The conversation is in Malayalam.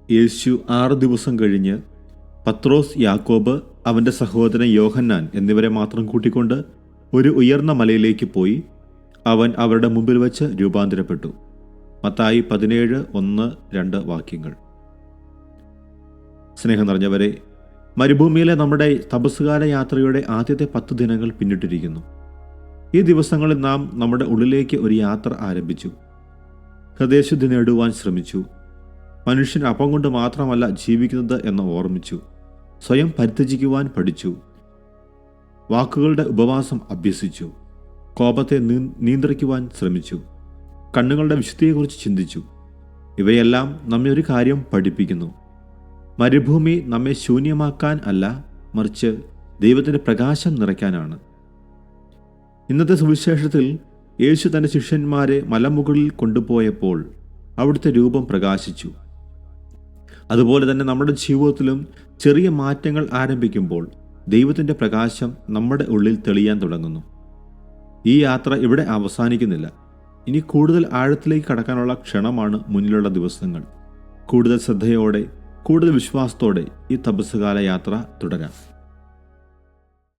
യേശു 6 ദിവസം കഴിഞ്ഞ് പത്രോസ്, യാക്കോബ്, അവൻ്റെ സഹോദരൻ യോഹന്നാൻ എന്നിവരെ മാത്രം കൂട്ടിക്കൊണ്ട് ഒരു ഉയർന്ന മലയിലേക്ക് പോയി. അവൻ അവരുടെ മുമ്പിൽ വച്ച് രൂപാന്തരപ്പെട്ടു. മത്തായി 17:1-2 വാക്യങ്ങൾ. സ്നേഹം നിറഞ്ഞവരെ, മരുഭൂമിയിലെ നമ്മുടെ തപസ്സുകാല യാത്രയുടെ ആദ്യത്തെ 10 ദിനങ്ങൾ പിന്നിട്ടിരിക്കുന്നു. ഈ ദിവസങ്ങളിൽ നാം നമ്മുടെ ഉള്ളിലേക്ക് ഒരു യാത്ര ആരംഭിച്ചു. ഹൃദയശുദ്ധി നേടുവാൻ ശ്രമിച്ചു. മനുഷ്യൻ അപ്പം കൊണ്ട് മാത്രമല്ല ജീവിക്കുന്നത് എന്ന് ഓർമ്മിച്ചു. സ്വയം പരിത്യജിക്കുവാൻ പഠിച്ചു. വാക്കുകളുടെ ഉപവാസം അഭ്യസിച്ചു. കോപത്തെ നിയന്ത്രിക്കുവാൻ ശ്രമിച്ചു. കണ്ണുകളുടെ വിശുദ്ധിയെക്കുറിച്ച് ചിന്തിച്ചു. ഇവയെല്ലാം നമ്മെ ഒരു കാര്യം പഠിപ്പിക്കുന്നു. മരുഭൂമി നമ്മെ ശൂന്യമാക്കാൻ അല്ല, മറിച്ച് ദൈവത്തിൻ്റെ പ്രകാശം നിറയ്ക്കാനാണ്. ഇന്നത്തെ സുവിശേഷത്തിൽ യേശു തൻ്റെ ശിഷ്യന്മാരെ മലമുകളിൽ കൊണ്ടുപോയപ്പോൾ അവിടുത്തെ രൂപം പ്രകാശിച്ചു. അതുപോലെ തന്നെ നമ്മുടെ ജീവിതത്തിലും ചെറിയ മാറ്റങ്ങൾ ആരംഭിക്കുമ്പോൾ ദൈവത്തിൻ്റെ പ്രകാശം നമ്മുടെ ഉള്ളിൽ തെളിയാൻ തുടങ്ങുന്നു. ഈ യാത്ര ഇവിടെ അവസാനിക്കുന്നില്ല. ഇനി കൂടുതൽ ആഴത്തിലേക്ക് കടക്കാനുള്ള ക്ഷണമാണ് മുന്നിലുള്ള ദിവസങ്ങൾ. കൂടുതൽ ശ്രദ്ധയോടെ, കൂടുതൽ വിശ്വാസത്തോടെ ഈ തപസ്സുകാല യാത്ര തുടരാം.